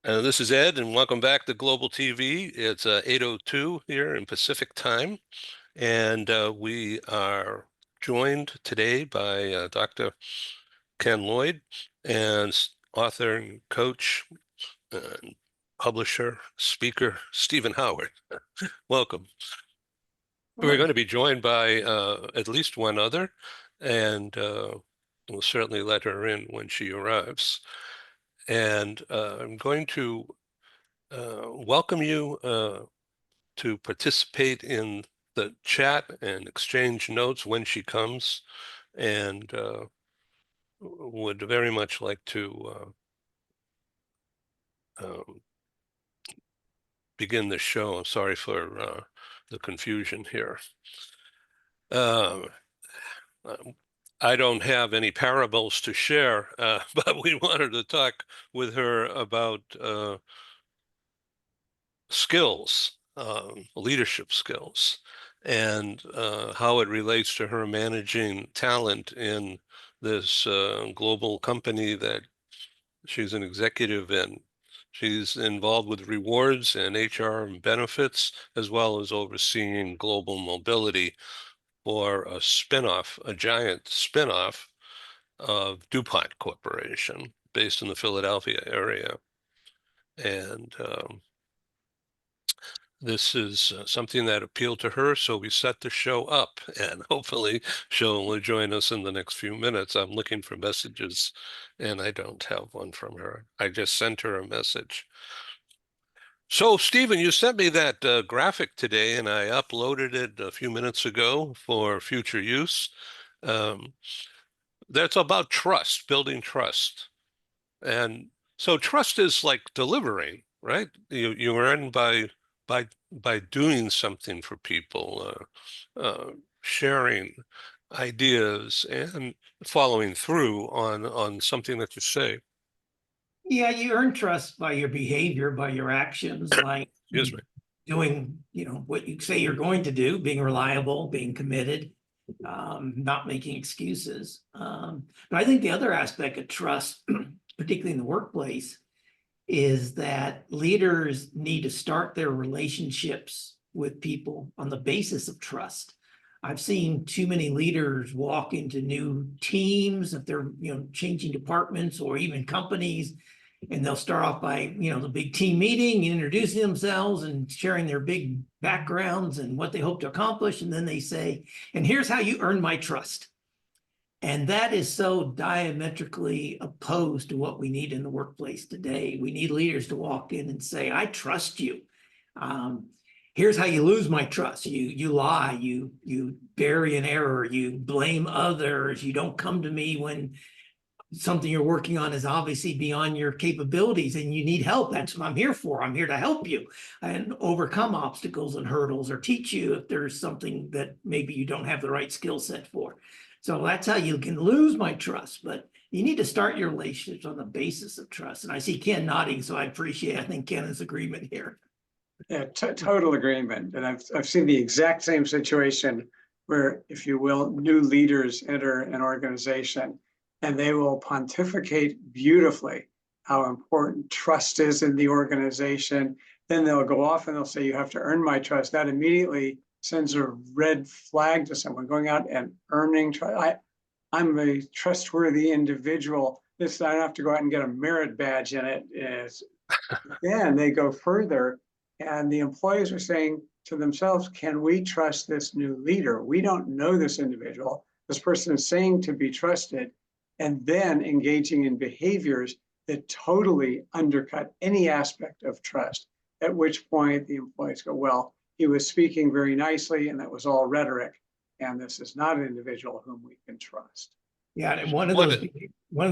This is Ed, and welcome back to Global TV. It's 8:02 here in Pacific time, and we are joined today by Dr. Ken Lloyd and author and coach and publisher, speaker, Stephen Howard. Welcome. We're going to be joined by at least one other, and we'll certainly let her in when she arrives. And I'm going to welcome you to participate in the chat and exchange notes when she comes, and would very much like to begin the show. I'm sorry for the confusion here. Um, I don't have any parables to share, but we wanted to talk with her about skills, leadership skills, and how it relates to her managing talent in this global company that she's an executive in. She's involved with rewards and HR and benefits, as well as overseeing global mobility for a spinoff, a giant spinoff of DuPont Corporation based in the Philadelphia area. And this is something that appealed to her, so we set the show up, and hopefully she'll join us in the next few minutes. I'm looking for messages, and I don't have one from her. I just sent her a message. So, Stephen, you sent me that graphic today, and I uploaded it a few minutes ago for future use. That's about trust, building trust. And so trust is like delivering, right? You earn by doing something for people, sharing ideas and following through on something that you say. Yeah, you earn trust by your behavior, by your actions, like Excuse me. doing, what you say you're going to do, being reliable, being committed, not making excuses. But I think the other aspect of trust, particularly in the workplace, is that leaders need to start their relationships with people on the basis of trust. I've seen too many leaders walk into new teams if they're changing departments or even companies, and they'll start off by the big team meeting, introducing themselves and sharing their big backgrounds and what they hope to accomplish, and then they say, "And here's how you earn my trust." And that is so diametrically opposed to what we need in the workplace today. We need leaders to walk in and say, "I trust you. Here's how you lose my trust. You lie, you bury an error, you blame others, you don't come to me when something you're working on is obviously beyond your capabilities and you need help. That's what I'm here for. I'm here to help you and overcome obstacles and hurdles, or teach you if there's something that maybe you don't have the right skill set for." So that's how you can lose my trust. But you need to start your relationships on the basis of trust. And I see Ken nodding, so I think Ken is agreement here. Yeah, total agreement. And I've seen the exact same situation where, if you will, new leaders enter an organization and they will pontificate beautifully how important trust is in the organization. Then they'll go off and they'll say, "You have to earn my trust." That immediately sends a red flag to someone going out and earning trust. I'm a trustworthy individual. I don't have to go out and get a merit badge in it. Then they go further, and the employees are saying to themselves, "Can we trust this new leader? We don't know this individual. This person is saying to be trusted," and then engaging in behaviors that totally undercut any aspect of trust, at which point the employees go, "Well, he was speaking very nicely and that was all rhetoric, and this is not an individual whom we can trust." Yeah, and one of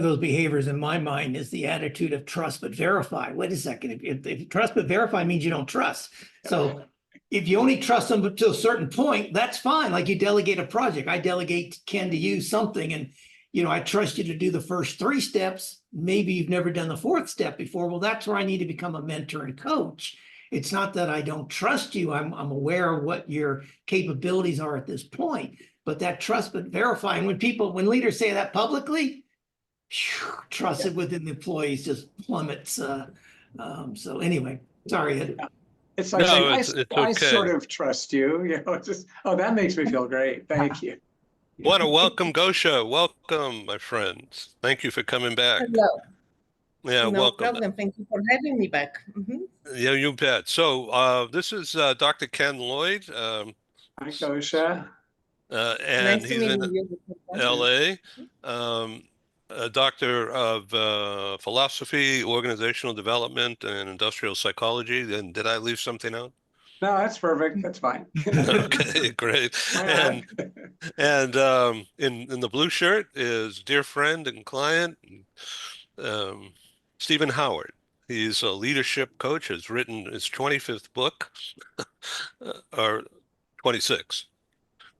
those behaviors in my mind is the attitude of trust but verify. Wait a second, if trust but verify means you don't trust. So if you only trust them to a certain point, that's fine. Like you delegate a project. I delegate Ken to you something, and I trust you to do the first 3 steps. Maybe you've never done the 4th step before. Well, that's where I need to become a mentor and coach. It's not that I don't trust you. I'm aware of what your capabilities are at this point. But that trust but verifying, when leaders say that publicly, trust within the employees just plummets So anyway, sorry, Ed. It's like No, saying, it's I sort okay. of trust you, you know, just, oh, that makes me feel great. Thank you. Want to welcome Gosia. Welcome, my friends. Thank you for coming back. Hello. Yeah, No welcome. problem. Thank you for having me back. Yeah, you bet. So this is Dr. Ken Lloyd, Hi, Gosia. and Nice to he's meet in you. LA, um, a doctor of philosophy, organizational development, and industrial psychology. And did I leave something out? No, that's perfect. That's fine. Okay, great. Why And not? in the blue shirt is dear friend and client um, Stephen Howard. He's a leadership coach. Has written his 25th book, or 26.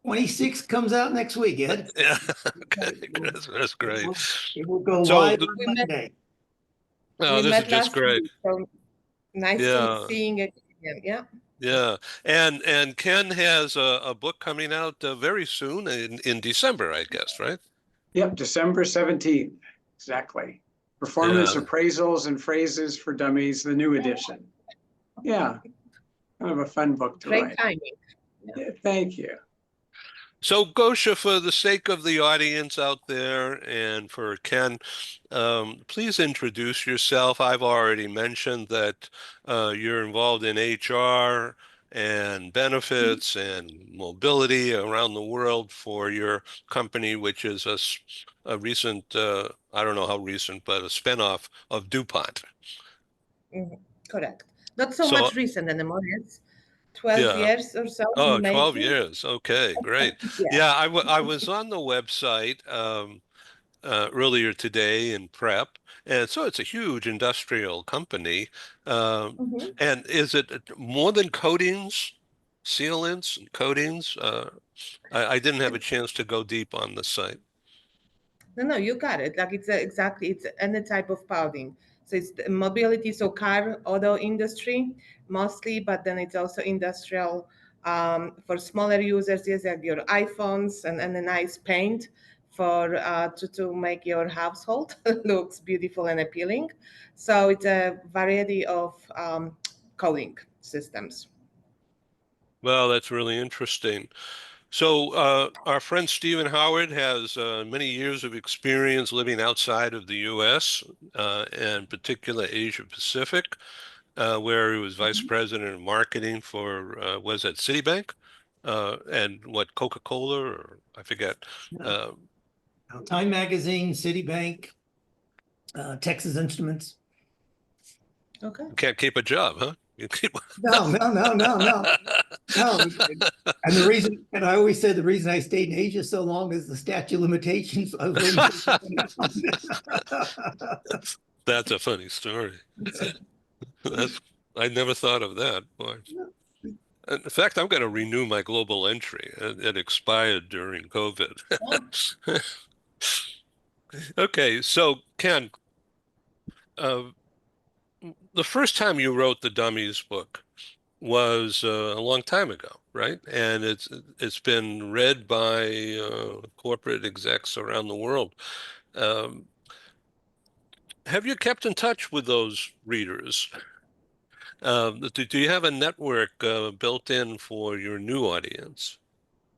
26 comes out next week, Ed. Yeah, It okay, will, that's it great. will, it will go So, live on We met, Monday. we this is met just last great. week, so nice to Yeah, seeing it again. Yeah. yeah. And Ken has a book coming out very soon in December, I guess, right? Yep, December 17th, exactly. Performance Yeah. appraisals and phrases for dummies, the new edition. Yeah, kind of a fun book to Great write. timing. Yeah, thank you. So, Gosha, for the sake of the audience out there and for Ken, please introduce yourself. I've already mentioned that you're involved in HR and benefits and mobility around the world for your company, which is a recent, I don't know how recent, but a spinoff of DuPont. Mhm. Correct. Not so So, much recent anymore. It's 12 yeah. years or so in Oh, the 12 making. years. Okay, great. Yeah. Yeah, I was on the website. Earlier today in prep. And so it's a huge industrial company. Um, Mhm. and is it more than coatings, sealants and coatings? I didn't have a chance to go deep on the site. No, you got it. Like exactly, it's any type of powdering. So it's the mobility, so car, auto industry mostly, but then it's also industrial for smaller users. Yes, like your iPhones and a nice paint for to make your household looks beautiful and appealing. So it's a variety of coding systems. Well, that's really interesting. So our friend Stephen Howard has many years of experience living outside of the U.S., and particular Asia Pacific. Where he was vice president of marketing for was at Citibank, and what Coca-Cola or I forget. Uh, Time Magazine, Citibank, Texas Instruments. Okay. can't keep a job, huh? You keep. No, no, no, no, no, no. And the reason, and I always said the reason I stayed in Asia so long is the statute of limitations. I was waiting for That's a funny story. That's I never thought of that. Boy. In fact, I'm going to renew my global entry. It expired during COVID. Okay, so Ken, uh, the first time you wrote the Dummies book was a long time ago, right? And it's been read by corporate execs around the world. Um, have you kept in touch with those readers? Do you have a network built in for your new audience?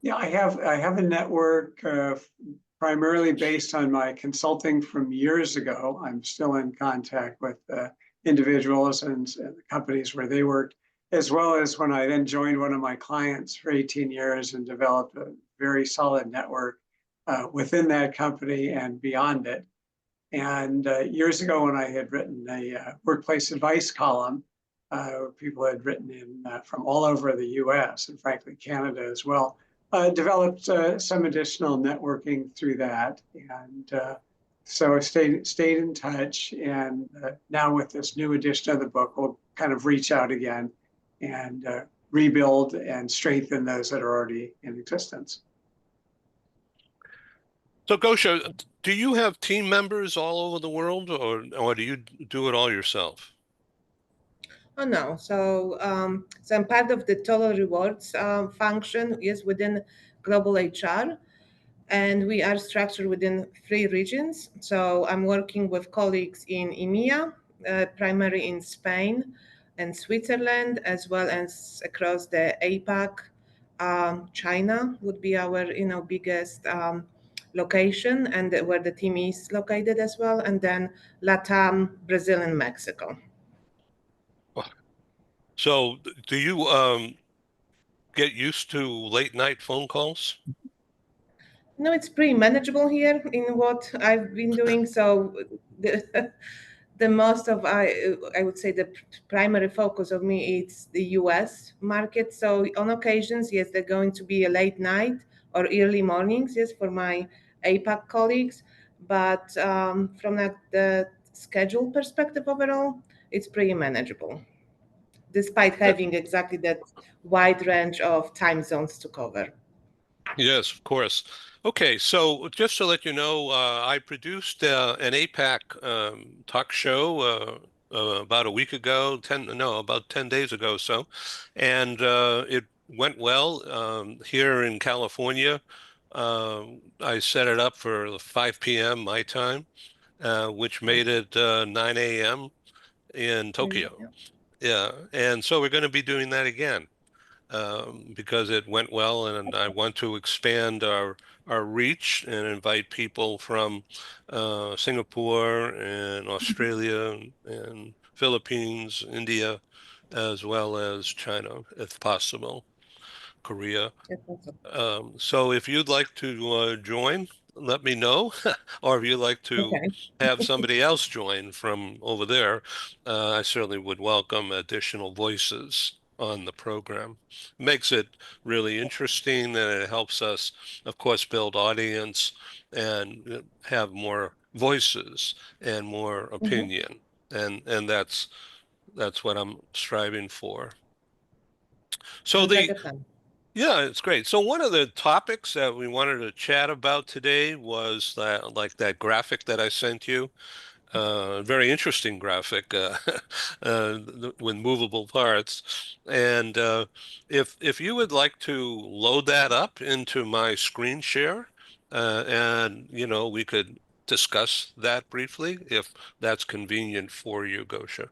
Yeah, I have a network primarily based on my consulting from years ago. I'm still in contact with individuals and companies where they worked, as well as when I then joined one of my clients for 18 years and developed a very solid network within that company and beyond it. And years ago, when I had written a workplace advice column, people had written in from all over the US and frankly, Canada as well, developed some additional networking through that. And so I stayed in touch. And now with this new edition of the book, we'll kind of reach out again and rebuild and strengthen those that are already in existence. So, Gosha, do you have team members all over the world, or do you do it all yourself? Oh no, so I'm part of the total rewards function is within global HR, and we are structured within 3 regions. So I'm working with colleagues in EMEA, primarily in Spain and Switzerland, as well as across the APAC. China would be our, biggest location, and where the team is located as well, and then Latam, Brazil, and Mexico. So do you get used to late night phone calls? No, it's pretty manageable here in what I've been doing. So the most of I would say the primary focus of me is the U.S. market. So on occasions, yes, they're going to be a late night or early mornings, yes, for my APAC colleagues. But from the schedule perspective overall, it's pretty manageable, despite having exactly that wide range of time zones to cover. Yes, of course. Okay, so just to let you know, I produced an APAC talk show about a week ago, about 10 days ago or so, and it went well here in California. I set it up for 5 p.m. my time, which made it 9 a.m. in Tokyo. Yeah, and so we're going to be doing that again because it went well, and I want to expand our reach and invite people from Singapore and Australia and Philippines, India, as well as China, if possible, Korea. So if you'd like to join, let me know. Or if you'd like to Okay. have somebody else join from over there, I certainly would welcome additional voices on the program. Makes it really interesting, and it helps us, of course, build audience and have more voices and more Mhm. opinion. And that's what I'm striving for. So Sounds like a plan. yeah, it's great. So one of the topics that we wanted to chat about today was that, like that graphic that I sent you, very interesting graphic with movable parts. And if you would like to load that up into my screen share, and we could discuss that briefly if that's convenient for you, Gosia.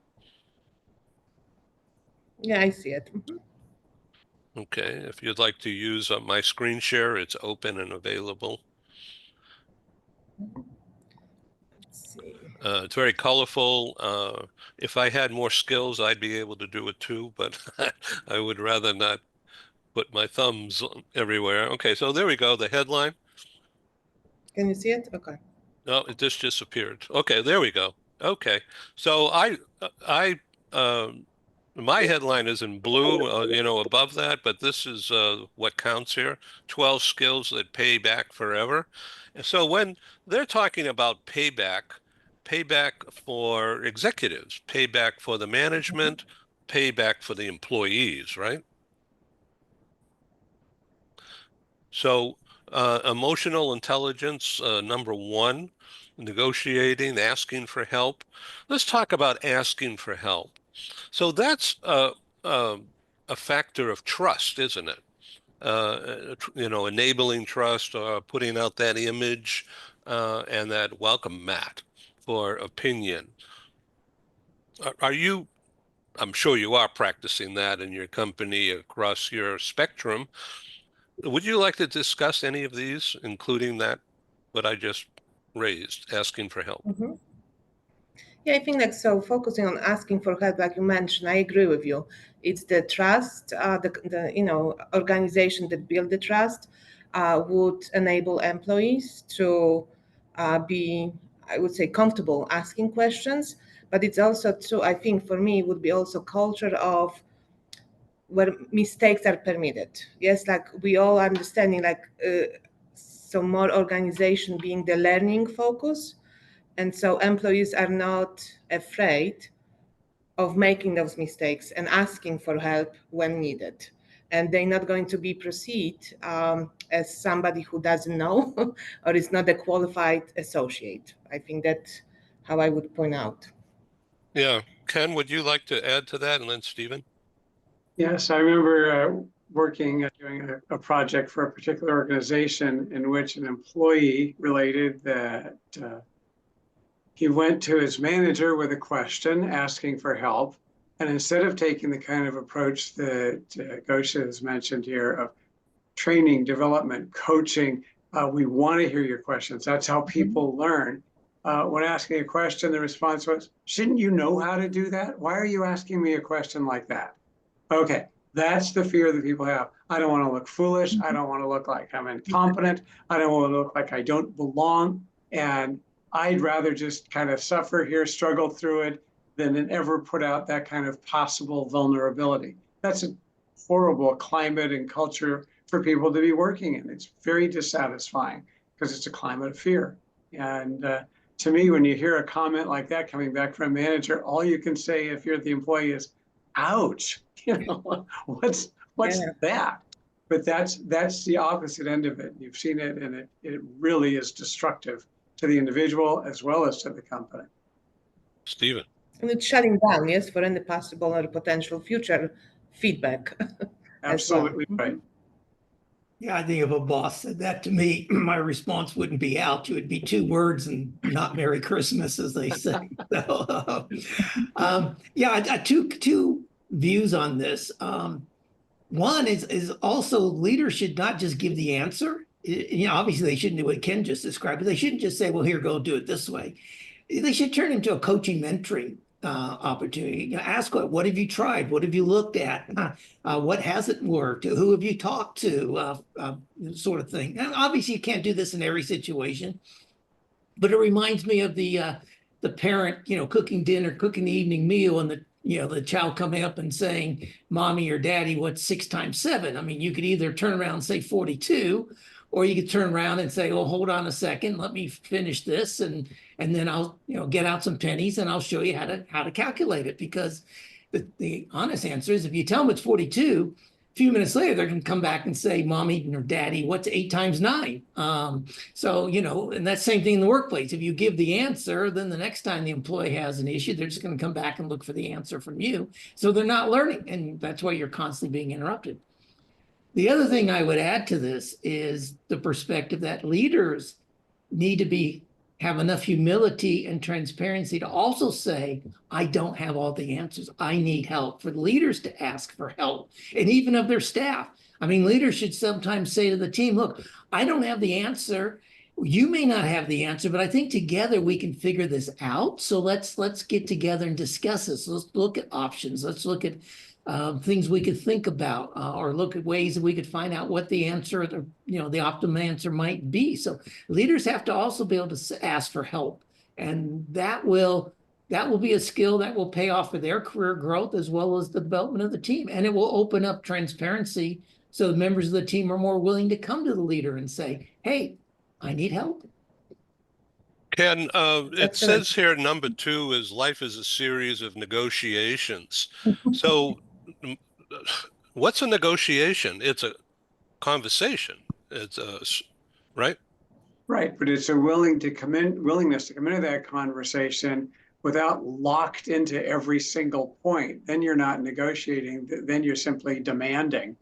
Yeah, I see it. Mhm. Okay, if you'd like to use my screen share, it's open and available. Let's see. It's very colorful. If I had more skills, I'd be able to do it too, but I would rather not put my thumbs everywhere. Okay, so there we go, the headline. Can you see it? Okay. No, it just disappeared. Okay, there we go. Okay, so um, my headline is in blue, above that, but this is what counts here: 12 skills that pay back forever. And so when they're talking about payback for executives, payback for the management, payback for the employees, right? So emotional intelligence, number one, negotiating, asking for help. Let's talk about asking for help. So that's a factor of trust, isn't it? Enabling trust, putting out that image and that welcome mat for opinion. Are you, I'm sure you are practicing that in your company across your spectrum. Would you like to discuss any of these, including that, what I just raised, asking for help? Mhm. Yeah, I think like so focusing on asking for help, like you mentioned, I agree with you. It's the trust, the organization that build the trust would enable employees to be, I would say, comfortable asking questions. But it's also too, I think for me, it would be also culture of where mistakes are permitted. Yes, like we all understanding, like so more organization being the learning focus, and so employees are not afraid of making those mistakes and asking for help when needed. And they're not going to be perceived as somebody who doesn't know or is not a qualified associate. I think that's how I would point out. Yeah. Ken, would you like to add to that? And then Stephen? Yes, I remember working, doing a project for a particular organization in which an employee related that he went to his manager with a question asking for help. And instead of taking the kind of approach that Gosia has mentioned here of training, development, coaching, we want to hear your questions. That's how people learn. When asking a question, the response was, shouldn't you know how to do that? Why are you asking me a question like that? Okay, that's the fear that people have. I don't want to look foolish. I don't want to look like I'm incompetent. I don't want to look like I don't belong. And I'd rather just kind of suffer here, struggle through it, than ever put out that kind of possible vulnerability. That's a horrible climate and culture for people to be working in. It's very dissatisfying because it's a climate of fear. And to me, when you hear a comment like that coming back from a manager, all you can say if you're the employee is, ouch, what's that? But that's the opposite end of it. You've seen it, and it really is destructive to the individual as well as to the company. Stephen. And it's shutting down, yes, for any possible or potential future feedback. Absolutely right. Yeah, I think if a boss said that to me, my response wouldn't be ouch. It would be 2 words and not Merry Christmas, as they say. So, yeah, two views on this. One is also leaders should not just give the answer. Obviously they shouldn't do what Ken just described, but they shouldn't just say, well, here, go do it this way. They should turn into a coaching mentoring opportunity. Ask what have you tried? What have you looked at? What hasn't worked? Who have you talked to? Sort of thing. And obviously, you can't do this in every situation, but it reminds me of the parent, cooking dinner, cooking the evening meal, and the child coming up and saying, "Mommy or Daddy, what's 6 times 7?" I mean, you could either turn around and say 42. Or you could turn around and say, "Oh, hold on a second, let me finish this, and then I'll get out some pennies and I'll show you how to calculate it." Because the honest answer is, if you tell them it's 42, a few minutes later they're going to come back and say, "Mommy or Daddy, what's 8 times 9?" So and that same thing in the workplace. If you give the answer, then the next time the employee has an issue, they're just going to come back and look for the answer from you. So they're not learning, and that's why you're constantly being interrupted. The other thing I would add to this is the perspective that leaders need to have enough humility and transparency to also say, I don't have all the answers. I need help. For the leaders to ask for help, and even of their staff. I mean, leaders should sometimes say to the team, look, I don't have the answer. You may not have the answer, but I think together we can figure this out. So let's get together and discuss this. Let's look at options. Let's look at things we could think about, or look at ways that we could find out what the answer, the optimum answer might be. So leaders have to also be able to ask for help, and that will be a skill that will pay off for their career growth as well as the development of the team, and it will open up transparency so the members of the team are more willing to come to the leader and say, "Hey, I need help." Ken, it Excellent. says here number 2 is life is a series of negotiations. So what's a negotiation? It's a conversation. It's right? Right, but it's a willingness to come into that conversation without locked into every single point. Then you're not negotiating, then you're simply demanding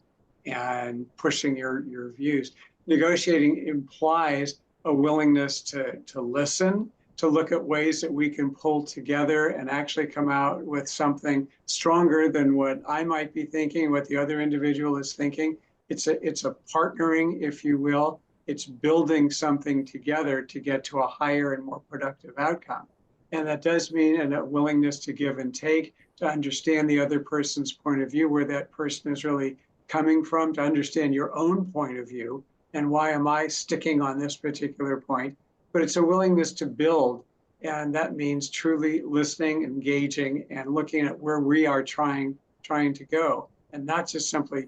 and pushing your views. Negotiating implies a willingness to listen, to look at ways that we can pull together and actually come out with something stronger than what I might be thinking, what the other individual is thinking. It's a partnering, if you will. It's building something together to get to a higher and more productive outcome. And that does mean a willingness to give and take, to understand the other person's point of view, where that person is really coming from, to understand your own point of view, and why am I sticking on this particular point. But it's a willingness to build, and that means truly listening, engaging, and looking at where we are trying to go, and not just simply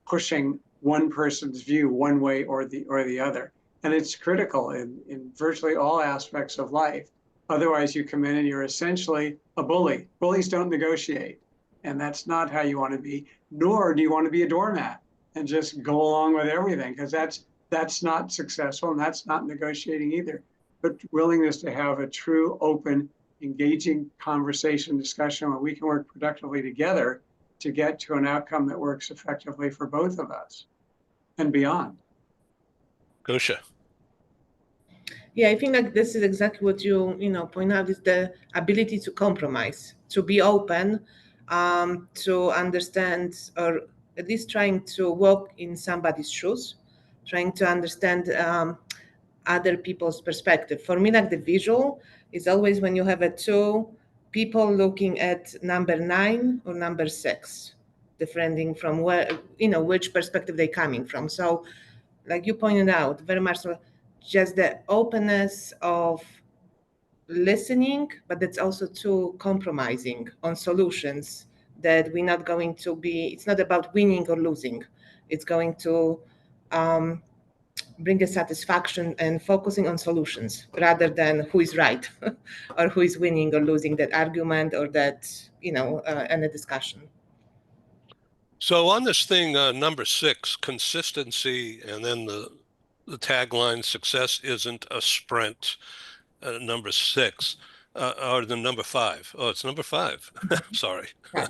pushing one person's view one way or the other. And it's critical in virtually all aspects of life. Otherwise, you come in and you're essentially a bully. Bullies don't negotiate, and that's not how you want to be, nor do you want to be a doormat and just go along with everything, because that's not successful, and that's not negotiating either. But willingness to have a true, open, engaging conversation, discussion where we can work productively together to get to an outcome that works effectively for both of us and beyond. Gosia. Yeah, I think like this is exactly what you point out is the ability to compromise, to be open, to understand, or at least trying to walk in somebody's shoes, trying to understand other people's perspective. For me, like the visual is always when you have a two people looking at number 9 or number 6, depending from where which perspective they're coming from. So like you pointed out, very much so, just the openness of listening, but that's also too compromising on solutions that we're not going to be, it's not about winning or losing. It's going to bring a satisfaction and focusing on solutions rather than who is right or who is winning or losing that argument or that, any discussion. So on this thing, number 6, consistency, and then the tagline, success isn't a sprint, number 6, or the number 5. Oh, it's number 5. Sorry. Yeah,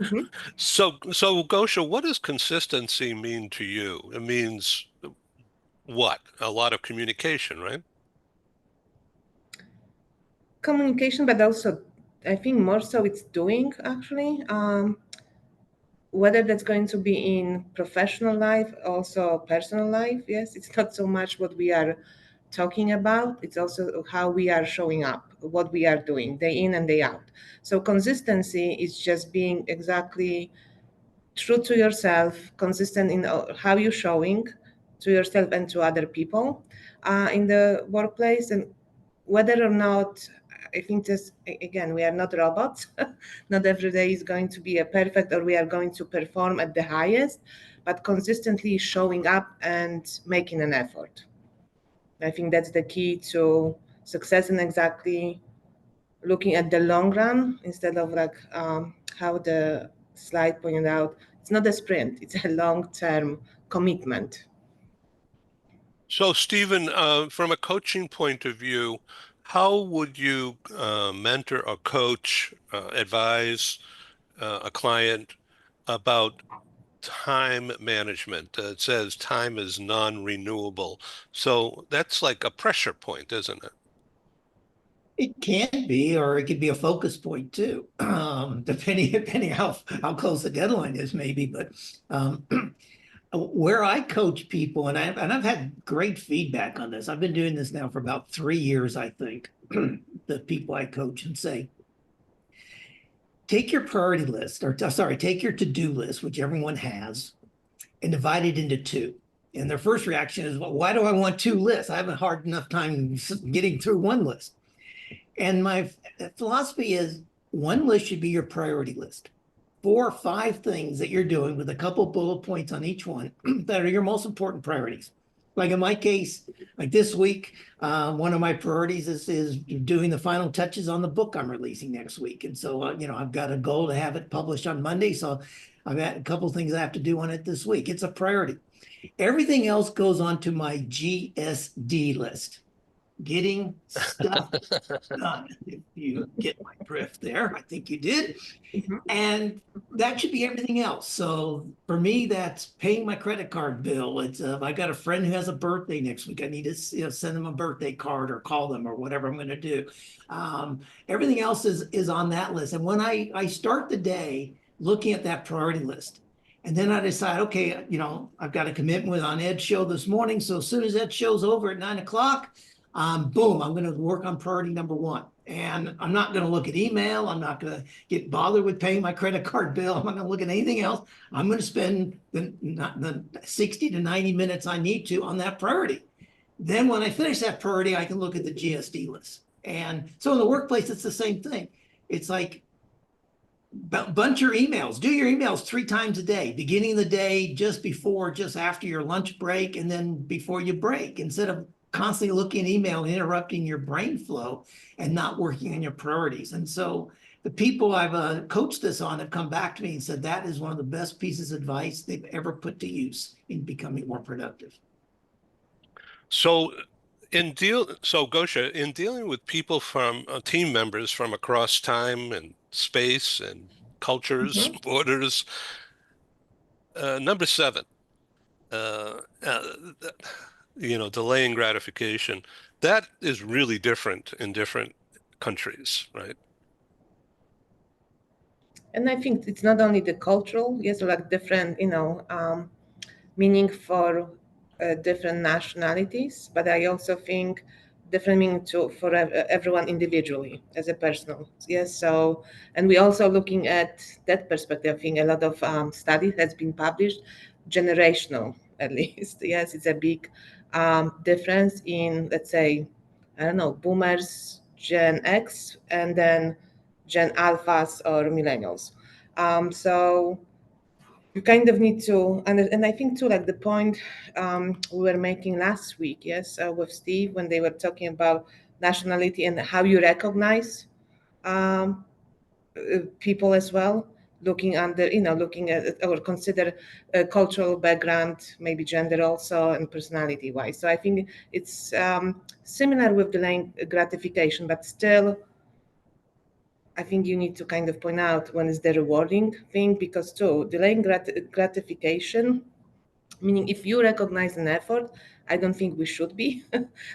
Mhm. So Gosha, what does consistency mean to you? It means what? A lot of communication, right? Communication, but also I think more so it's doing actually. Whether that's going to be in professional life, also personal life. Yes, it's not so much what we are talking about, it's also how we are showing up, what we are doing day in and day out. So consistency is just being exactly true to yourself, consistent in how you're showing to yourself and to other people in the workplace. And whether or not, I think just, again, we are not robots. Not every day is going to be a perfect or we are going to perform at the highest, but consistently showing up and making an effort. I think that's the key to success and exactly looking at the long run instead of like how the slide pointed out. It's not a sprint, it's a long-term commitment. So Stephen, from a coaching point of view, how would you mentor or coach, advise a client about time management? It says time is non-renewable. So that's like a pressure point, isn't it? It can be, or it could be a focus point too, depending how close the deadline is, maybe. But where I coach people, and I've had great feedback on this. I've been doing this now for about 3 years, I think. The people I coach and say, take your priority list, or sorry, take your to-do list, which everyone has, and divide it into two. And their first reaction is, well, why do I want two lists? I have a hard enough time getting through one list. And my philosophy is one list should be your priority list. 4 or 5 things that you're doing with a couple bullet points on each one that are your most important priorities. Like in my case, like this week, one of my priorities is doing the final touches on the book I'm releasing next week. And so, I've got a goal to have it published on Monday. So I've got a couple things I have to do on it this week. It's a priority. Everything else goes on to my GSD list. Getting stuff done. If you get my drift there, I think you did. Mhm. And that should be everything else. So for me, that's paying my credit card bill. It's I got a friend who has a birthday next week. I need to send them a birthday card or call them or whatever I'm going to do. Everything else is on that list. And when I start the day looking at that priority list, and then I decide, okay, I've got a commitment on Ed's show this morning. So as soon as Ed's show's over at 9 o'clock, boom, I'm going to work on priority number 1. And I'm not going to look at email. I'm not going to get bothered with paying my credit card bill. I'm not going to look at anything else. I'm going to spend the 60 to 90 minutes I need to on that priority. Then when I finish that priority, I can look at the GSD list. And so in the workplace, it's the same thing. It's like bunch your emails. Do your emails 3 times a day, beginning of the day, just before, just after your lunch break, and then before you break, instead of constantly looking at email and interrupting your brain flow and not working on your priorities. And so the people I've coached this on have come back to me and said that is one of the best pieces of advice they've ever put to use in becoming more productive. So Gosha, in dealing with people from team members from across time and space and cultures, Mhm. borders, number 7, uh, uh, delaying gratification. that is really different in different countries, right? And I think it's not only the cultural, yes, like different, meaning for different nationalities, but I also think different meaning for everyone individually as a personal. Yes, so, and we also looking at that perspective. I think a lot of studies has been published, generational at least. Yes, it's a big difference in, let's say, I don't know, boomers, Gen X, and then Gen Alphas or millennials. So you kind of need to, and I think too, like the point we were making last week, yes, with Steve, when they were talking about nationality and how you recognize um, people as well, looking under, looking at or consider cultural background, maybe gender also, and personality wise. So I think it's similar with delaying gratification, but still I think you need to kind of point out when is the rewarding thing, because too, delaying gratification, meaning if you recognize an effort, I don't think we should be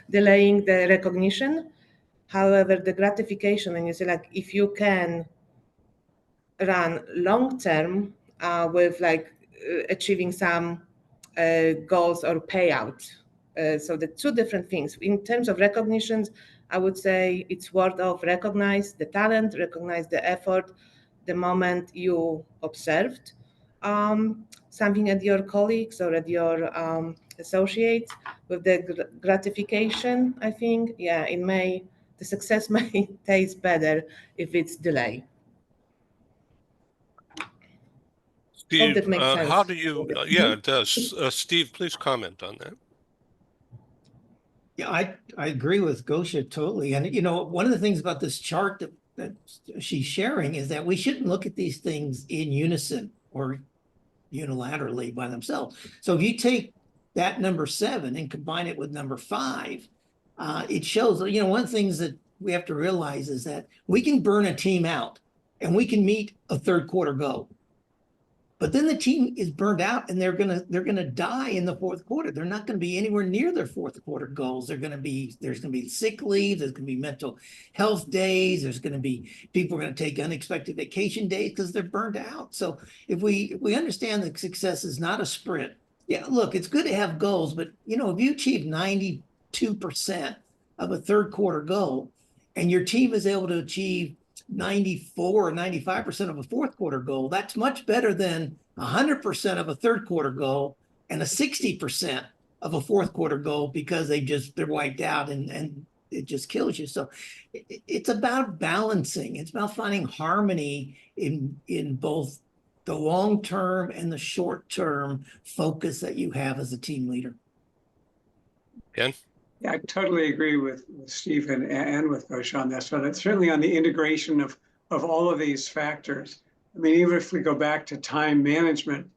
delaying the recognition. However, the gratification, and you say like, if you can run long term with like achieving some goals or payout. So the two different things. In terms of recognitions, I would say it's worth of recognize the talent, recognize the effort, the moment you observed something at your colleagues or at your associates. With the gratification, I think, yeah, the success may taste better if it's delayed. Hope that Steve, makes how sense. do you, yeah, it does. Steve, please comment on that. Yeah, I agree with Gosia totally. And one of the things about this chart that she's sharing is that we shouldn't look at these things in unison or unilaterally by themselves. So if you take that number 7 and combine it with number 5, it shows, one of the things that we have to realize is that we can burn a team out and we can meet a third quarter goal. But then the team is burned out and they're gonna die in the fourth quarter. They're not going to be anywhere near their fourth quarter goals. There's going to be sick leave. There's going to be mental health days. There's going to be people are going to take unexpected vacation days because they're burned out. So if we understand that success is not a sprint, yeah, look, it's good to have goals, but if you achieve 92% of a third quarter goal, and your team is able to achieve 94 or 95% of a fourth quarter goal, that's much better than 100% of a third quarter goal and a 60% of a fourth quarter goal because they're wiped out and it just kills you. So it's about balancing. It's about finding harmony in both the long term and the short term focus that you have as a team leader. Ken? Yeah, I totally agree with Stephen and with Gosia on this, but it's certainly on the integration of all of these factors. I mean, even if we go back to time management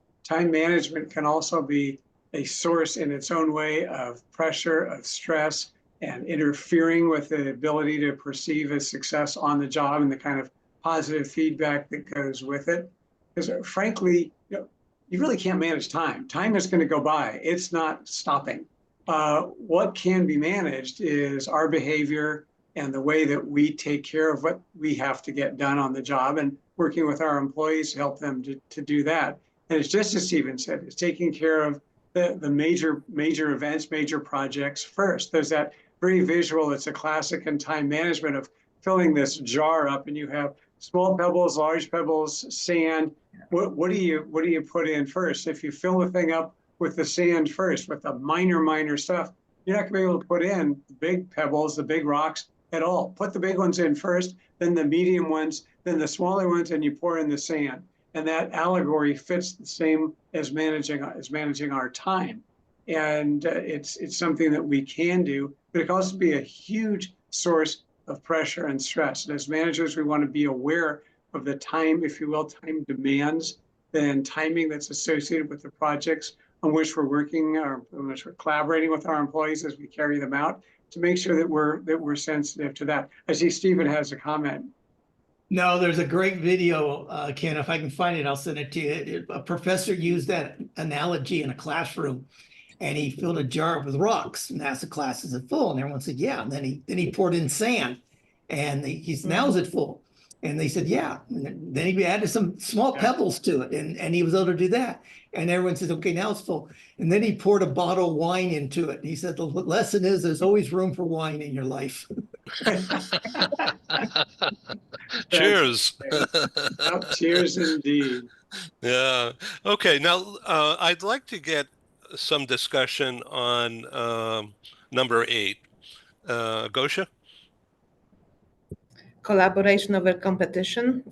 can also be a source in its own way of pressure, of stress, and interfering with the ability to perceive as success on the job and the kind of positive feedback that goes with it. Because frankly, you really can't manage time. Time is going to go by. It's not stopping. What can be managed is our behavior and the way that we take care of what we have to get done on the job and working with our employees to help them to do that. And it's just as Stephen said, it's taking care of the major events, major projects first. There's that very visual, it's a classic in time management of filling this jar up and you have small pebbles, large pebbles, sand. What do you put in first? If you fill the thing up with the sand first, with the minor stuff, you're not gonna be able to put in the big pebbles, the big rocks at all. Put the big ones in first, then the medium ones, then the smaller ones, and you pour in the sand. And that allegory fits the same as managing our time. And it's something that we can do, but it can also be a huge source of pressure and stress. And as managers, we want to be aware of the time, if you will, time demands, then timing that's associated with the projects on which we're working or on which we're collaborating with our employees as we carry them out, to make sure that we're sensitive to that. I see Stephen has a comment. No, there's a great video, Ken. If I can find it, I'll send it to you. A professor used that analogy in a classroom. and he filled a jar with rocks and asked the class, is it full? And everyone said, yeah. And then he poured in sand and he said, now is it full? And they said, yeah. And then he added some small pebbles to it and he was able to do that. And everyone says, okay, now it's full. And then he poured a bottle of wine into it. And he said, the lesson is there's always room for wine in your life. Cheers. Oh, cheers indeed. Yeah. Okay. Now, I'd like to get some discussion on number 8. Gosia? Collaboration over competition.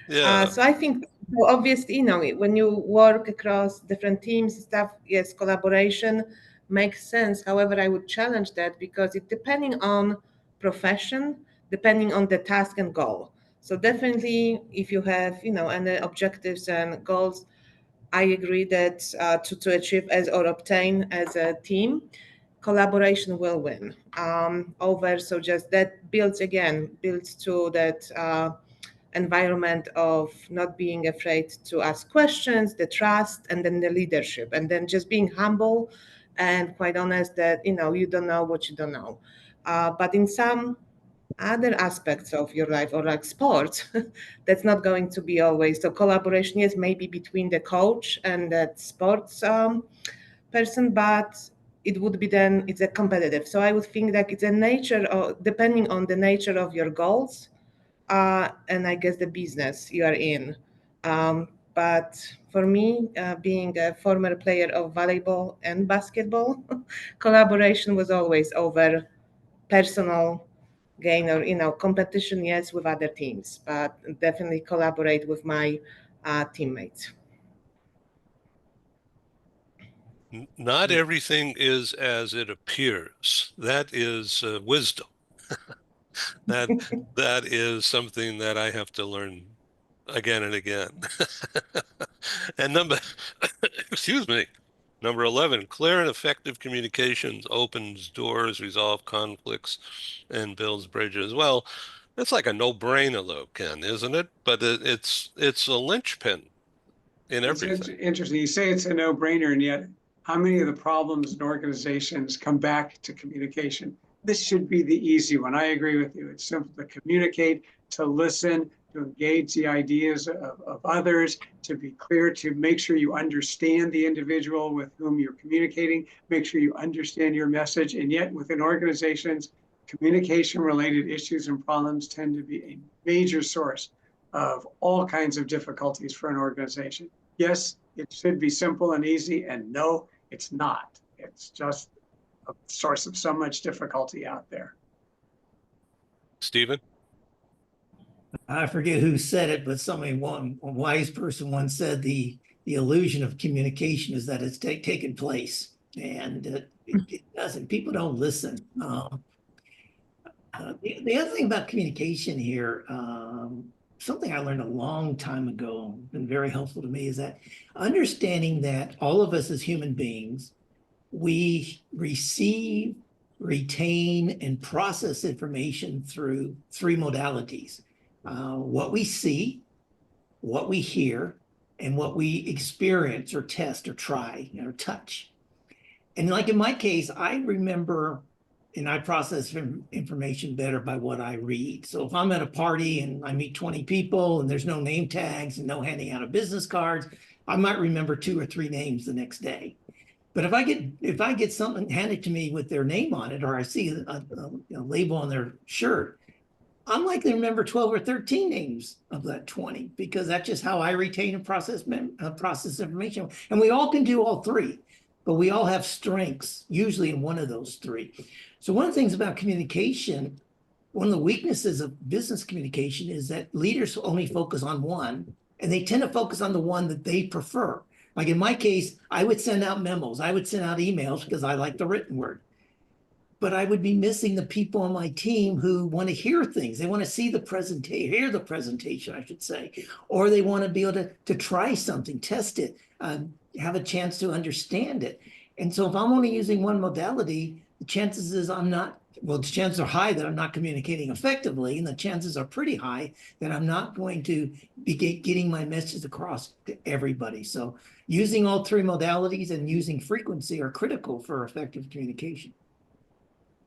Yeah. So I think, so obviously, when you work across different teams, stuff, yes, collaboration makes sense. However, I would challenge that because it depending on profession, depending on the task and goal. So definitely, if you have, any objectives and goals, I agree that to achieve as or obtain as a team, collaboration will win over. So just that builds to that environment of not being afraid to ask questions, the trust, and then the leadership, and then just being humble and quite honest that you don't know what you don't know. But in some other aspects of your life or like sports, that's not going to be always. So collaboration, yes, maybe between the coach and that sports person, but it would be then it's a competitive. So I would think that it's a nature of depending on the nature of your goals, and I guess the business you are in. But for me, being a former player of volleyball and basketball, collaboration was always over personal gain or competition, yes, with other teams, but definitely collaborate with my teammates. Not everything is as it appears. That is wisdom. That that is something that I have to learn again and again. And excuse me, number 11, clear and effective communications opens doors, resolve conflicts, and builds bridges. Well, that's like a no-brainer though, Ken, isn't it? But it's a linchpin in It's everything. interesting. You say it's a no-brainer, and yet how many of the problems in organizations come back to communication? This should be the easy one. I agree with you. It's simple to communicate, to listen, to engage the ideas of others, to be clear, to make sure you understand the individual with whom you're communicating, make sure you understand your message. And yet within organizations, communication-related issues and problems tend to be a major source of all kinds of difficulties for an organization. Yes, it should be simple and easy, and no, it's not. It's just a source of so much difficulty out there. Stephen? I forget who said it, but a wise person once said the illusion of communication is that it's taken place, and it doesn't. People don't listen. The other thing about communication here, something I learned a long time ago, been very helpful to me, is that understanding that all of us as human beings, we receive, retain, and process information through 3 modalities. What we see, what we hear, and what we experience or test or try or touch. And like in my case, I remember and I process information better by what I read. So if I'm at a party and I meet 20 people and there's no name tags and no handing out of business cards, I might remember 2 or 3 names the next day. But if I get something handed to me with their name on it, or I see a label on their shirt, I'm likely to remember 12 or 13 names of that 20 because that's just how I retain and process information. And we all can do all 3, but we all have strengths, usually in one of those 3. So one of the things about communication, one of the weaknesses of business communication is that leaders only focus on one, and they tend to focus on the one that they prefer. Like in my case, I would send out memos. I would send out emails because I like the written word. But I would be missing the people on my team who want to hear things. They want to see the presentation, hear the presentation, I should say, or they want to be able to try something, test it, have a chance to understand it. And so if I'm only using one modality, the chances is I'm not Well, the chances are high that I'm not communicating effectively, and the chances are pretty high that I'm not going to be getting my message across to everybody. So using all three modalities and using frequency are critical for effective communication.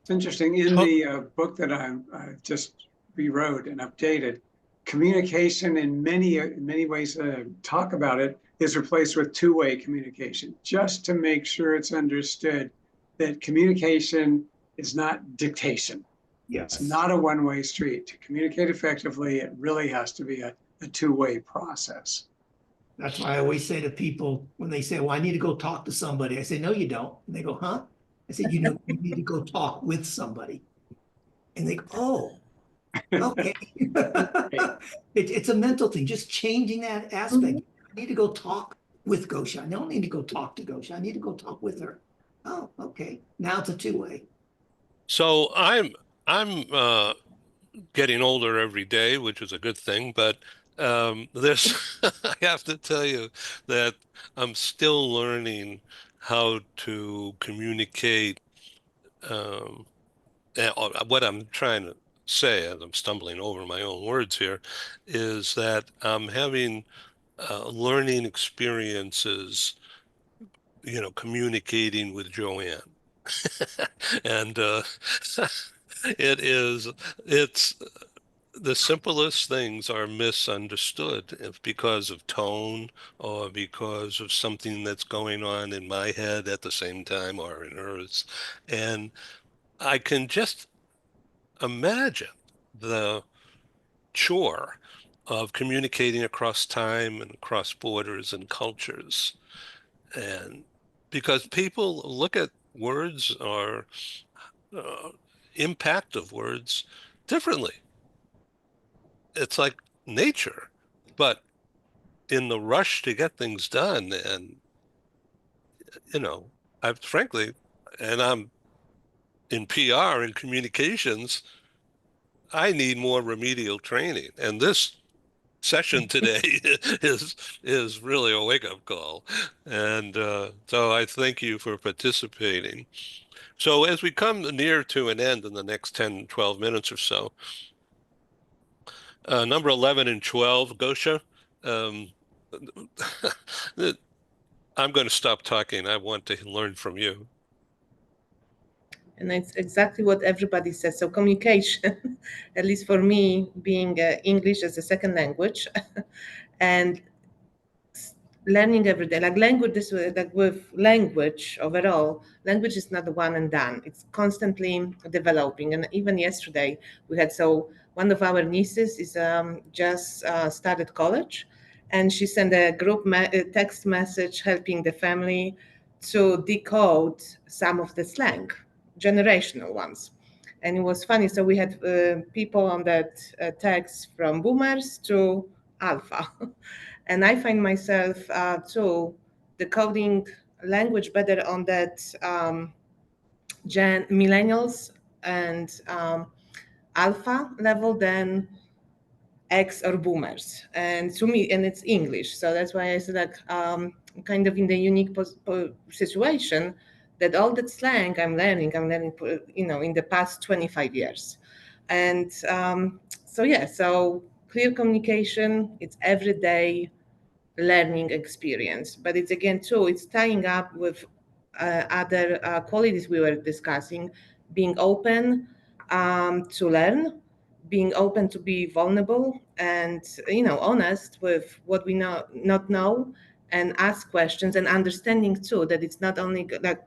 It's interesting, in Oh. the book that I just rewrote and updated, communication in many ways talk about it is replaced with two-way communication, just to make sure it's understood that communication is not dictation. Yes. It's not a one-way street. To communicate effectively, it really has to be a two-way process. That's why I always say to people when they say, well, I need to go talk to somebody. I say, no, you don't. And they go, huh? I said, you know, you need to go talk with somebody. And they go, oh, okay. It's a mental thing, just changing that aspect. I need to go talk with Gosia. I don't need to go talk to Gosia. I need to go talk with her. Oh, okay. Now it's a two-way. So I'm getting older every day, which is a good thing, but this I have to tell you that I'm still learning how to communicate. What I'm trying to say, as I'm stumbling over my own words here, is that I'm having learning experiences, communicating with Joanne. And it it's the simplest things are misunderstood if because of tone or because of something that's going on in my head at the same time or in hers. And I can just imagine the chore of communicating across time and across borders and cultures. And because people look at words or uh, impact of words differently. It's like nature, but in the rush to get things done, and you know, I've frankly, and I'm in PR and communications, I need more remedial training. And this session today is really a wake-up call. And so I thank you for participating. So as we come near to an end in the next 10, 12 minutes or so, number 11 and 12, Gosia, um, I'm going to stop talking. I want to learn from you. And it's exactly what everybody says. So communication, at least for me, being English as a second language, and learning every day, like language, this way, like with language overall, language is not one and done. It's constantly developing. And even yesterday we had, so one of our nieces is just started college, and she sent a group text message helping the family to decode some of the slang, generational ones. And it was funny. So we had people on that text from boomers to alpha. And I find myself too decoding language better on that millennials and alpha level than X or boomers. And to me, and it's English, so that's why I said like kind of in the unique situation that all that slang I'm learning, in the past 25 years. And so yeah, so clear communication, it's everyday learning experience. But it's again too, it's tying up with other qualities we were discussing, being open to learn, being open to be vulnerable and honest with what we not know, and ask questions, and understanding too that it's not only like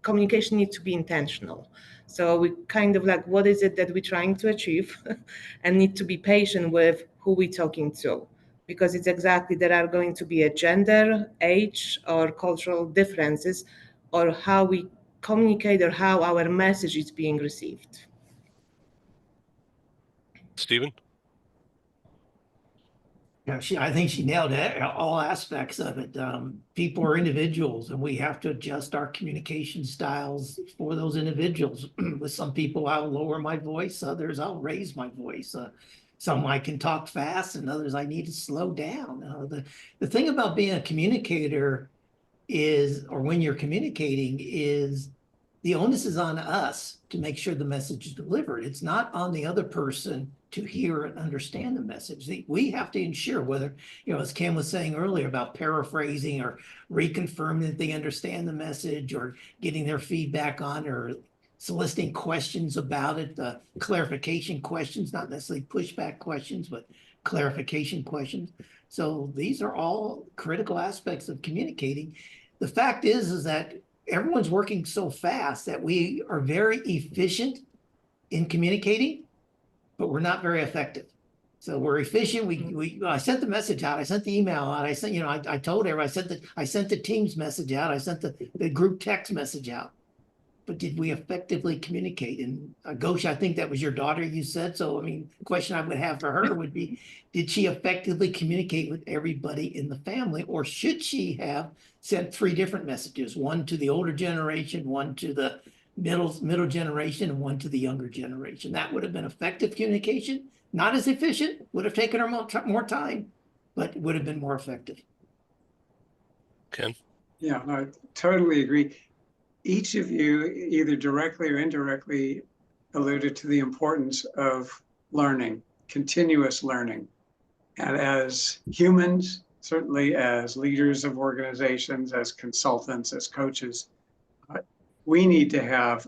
communication needs to be intentional. So we kind of like, what is it that we're trying to achieve and need to be patient with who we're talking to, because it's exactly, there are going to be a gender, age, or cultural differences, or how we communicate or how our message is being received. Stephen? Yeah, I think she nailed it, all aspects of it. People are individuals, and we have to adjust our communication styles for those individuals. With some people, I'll lower my voice; others, I'll raise my voice. Some I can talk fast, and others I need to slow down. The thing about being a communicator is, or when you're communicating, is the onus is on us to make sure the message is delivered. It's not on the other person to hear and understand the message. We have to ensure whether, as Ken was saying earlier about paraphrasing or reconfirming that they understand the message or getting their feedback on or soliciting questions about it, clarification questions, not necessarily pushback questions, but clarification questions. So these are all critical aspects of communicating. The fact is that everyone's working so fast that we are very efficient in communicating, but we're not very effective. So we're efficient. I sent the message out. I sent the email out. I sent, I told everybody, I sent the Teams message out. I sent the group text message out. But did we effectively communicate? And Gosia, I think that was your daughter you said. So, the question I would have for her would be, did she effectively communicate with everybody in the family? Or should she have sent 3 different messages, one to the older generation, one to the middle generation, and one to the younger generation? That would have been effective communication. Not as efficient, would have taken her more time, but would have been more effective. Ken? Yeah, no, I totally agree. Each of you, either directly or indirectly, alluded to the importance of learning, continuous learning. And as humans, certainly as leaders of organizations, as consultants, as coaches, we need to have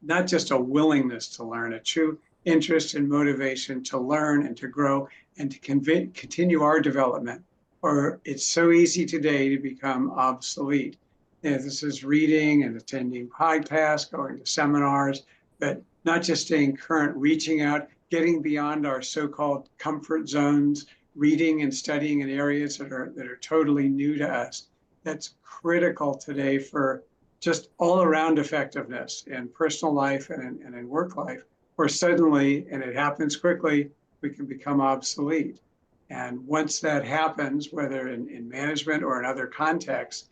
not just a willingness to learn, a true interest and motivation to learn and to grow and to continue our development. Or it's so easy today to become obsolete. This is reading and attending podcasts, going to seminars, but not just staying current, reaching out, getting beyond our so-called comfort zones, reading and studying in areas that are totally new to us. That's critical today for just all around effectiveness in personal life and in work life, where suddenly, and it happens quickly, we can become obsolete. And once that happens, whether in management or in other contexts,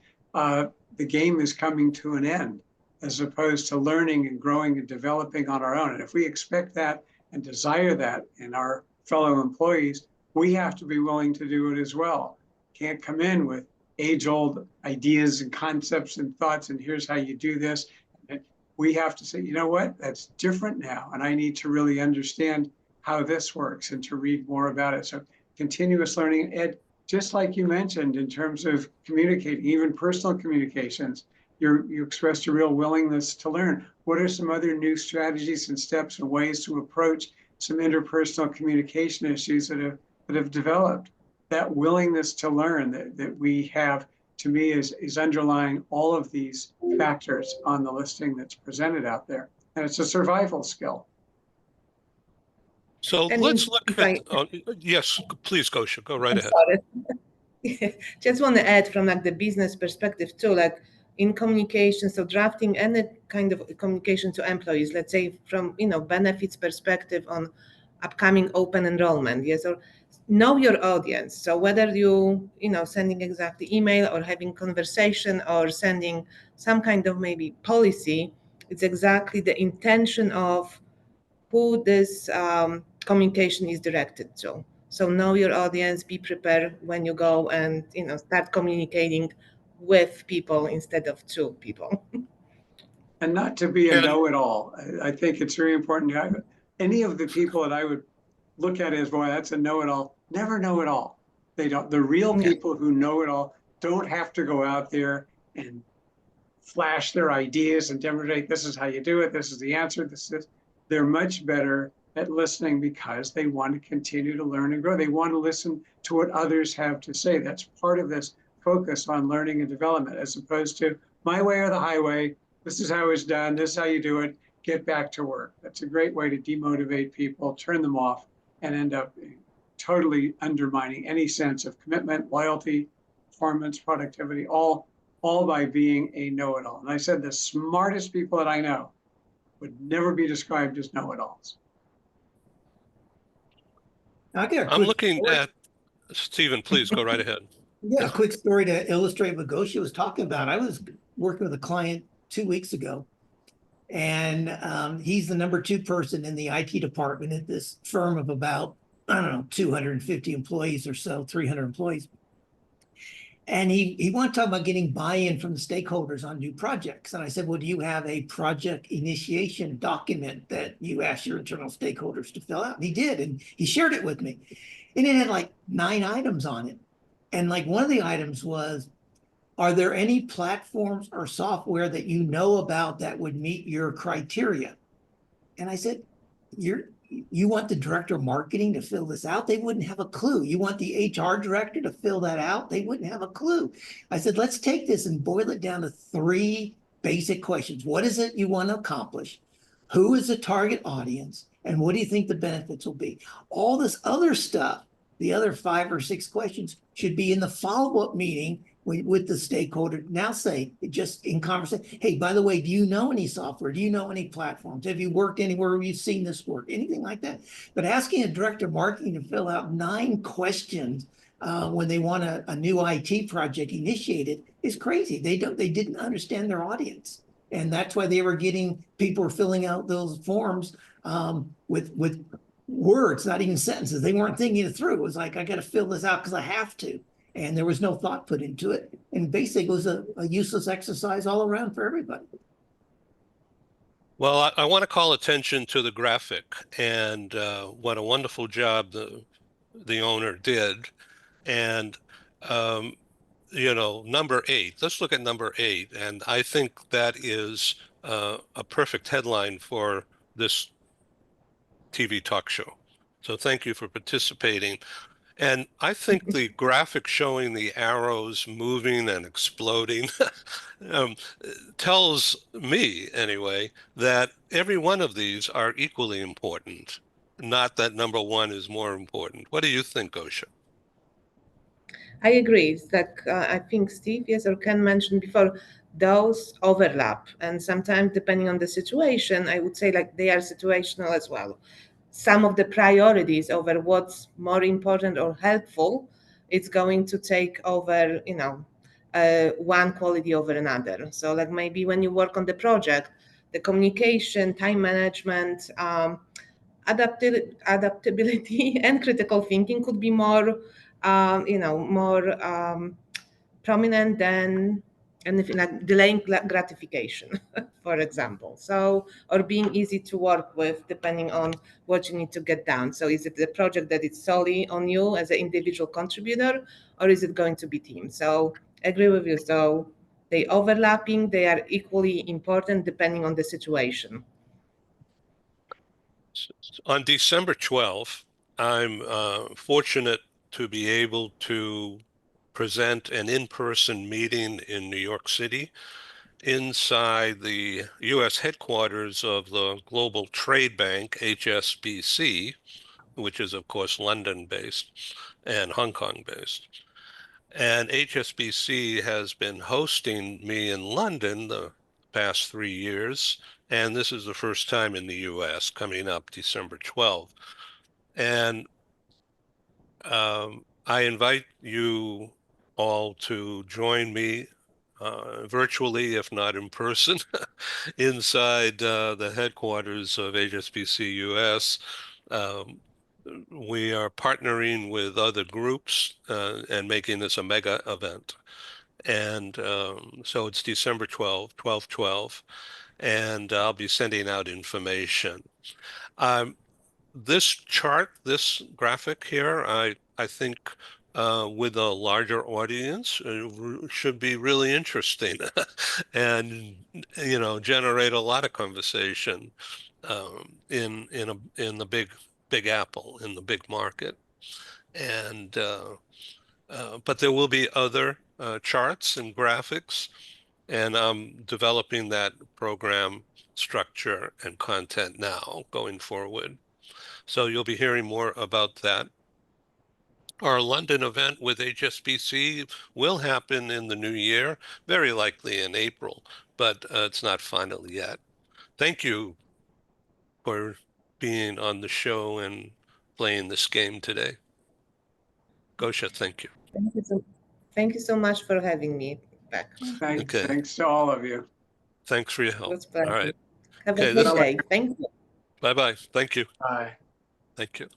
the game is coming to an end, as opposed to learning and growing and developing on our own. And if we expect that and desire that in our fellow employees, we have to be willing to do it as well. Can't come in with age-old ideas and concepts and thoughts, and here's how you do this. And we have to say, you know what, that's different now, and I need to really understand how this works and to read more about it. So continuous learning. Ed, just like you mentioned, in terms of communicating, even personal communications, you expressed a real willingness to learn. What are some other new strategies and steps and ways to approach some interpersonal communication issues that have developed? That willingness to learn that we have, to me, is underlying all of these factors on the listing that's presented out there. And it's a survival skill. So And let's look if at, yes, please, Gosia, go right ahead. Just want to add from the business perspective too, in communication, so drafting any kind of communication to employees, let's say from benefits perspective on upcoming open enrollment, yes, or know your audience. So whether you sending exactly email or having conversation or sending some kind of maybe policy, it's exactly the intention of who this communication is directed to. So know your audience, be prepared when you go and start communicating with people instead of to people. And not to be a know-it-all. I think it's very important to have any of the people that I would look at as, boy, that's a know-it-all, never know it all. They don't. The real people who know it all don't have to go out there and flash their ideas and demonstrate this is how you do it, this is the answer, this is. They're much better at listening because they want to continue to learn and grow. They want to listen to what others have to say. That's part of this focus on learning and development, as opposed to my way or the highway. This is how it's done. This is how you do it. Get back to work. That's a great way to demotivate people, turn them off, and end up totally undermining any sense of commitment, loyalty, performance, productivity, all by being a know-it-all. And I said the smartest people that I know would never be described as know-it-alls. I'm looking at, Stephen, please go right ahead. Yeah, a quick story to illustrate what Gosia was talking about. I was working with a client 2 weeks ago, and he's the number 2 person in the IT department at this firm of about, 250 employees or so, 300 employees. And he wanted to talk about getting buy-in from the stakeholders on new projects. And I said, well, do you have a project initiation document that you asked your internal stakeholders to fill out? And he did, and he shared it with me. And it had like 9 items on it. And like one of the items was, are there any platforms or software that you know about that would meet your criteria? And I said, you want the director of marketing to fill this out? They wouldn't have a clue. You want the HR director to fill that out? They wouldn't have a clue. I said, let's take this and boil it down to 3 basic questions. What is it you want to accomplish? Who is the target audience? And what do you think the benefits will be? All this other stuff, the other 5 or 6 questions, should be in the follow-up meeting with the stakeholder. Now say, just in conversation, hey, by the way, do you know any software? Do you know any platforms? Have you worked anywhere where you've seen this work? Anything like that. But asking a director of marketing to fill out 9 questions when they want a new IT project initiated is crazy. They didn't understand their audience. And that's why they were getting, people were filling out those forms with words, not even sentences. They weren't thinking it through. It was like, I got to fill this out because I have to. And there was no thought put into it. And basically it was a useless exercise all around for everybody. Well, I want to call attention to the graphic and what a wonderful job the owner did. And number 8. Let's look at number 8, and I think that is a perfect headline for this TV talk show. So thank you for participating. And I think the graphic showing the arrows moving and exploding um, tells me, anyway, that every one of these are equally important, not that number 1 is more important. What do you think, Gosia? I agree. It's like I think Steve, yes, or Ken mentioned before, those overlap. And sometimes, depending on the situation, I would say like they are situational as well. Some of the priorities over what's more important or helpful, it's going to take over, one quality over another. So like maybe when you work on the project, the communication, time management, adaptability and critical thinking could be more, more prominent than anything like delaying gratification, for example. So, or being easy to work with depending on what you need to get done. So is it the project that is solely on you as an individual contributor, or is it going to be team? So I agree with you. So they overlapping, they are equally important depending on the situation. On December 12th, I'm fortunate to be able to present an in-person meeting in New York City inside the U.S. headquarters of the Global Trade Bank, HSBC, which is, of course, London-based and Hong Kong-based. And HSBC has been hosting me in London the past 3 years, and this is the first time in the U.S. coming up December 12th. And I invite you all to join me virtually, if not in person, inside the headquarters of HSBC US. We are partnering with other groups and making this a mega event. And so it's December 12th, 12/12, and I'll be sending out information. This chart, this graphic here, I think with a larger audience should be really interesting and generate a lot of conversation in the big apple, in the big market. And but there will be other charts and graphics, and I'm developing that program structure and content now going forward. So you'll be hearing more about that. Our London event with HSBC will happen in the new year, very likely in April, but it's not final yet. Thank you for being on the show and playing this game today. Gosia, thank you. Thank you so much for having me back. Okay. Thanks to all of you. Thanks for your help. It was pleasure. All right. Have Okay, a good day. Thank you. Bye-bye. Thank you. Bye. Thank you.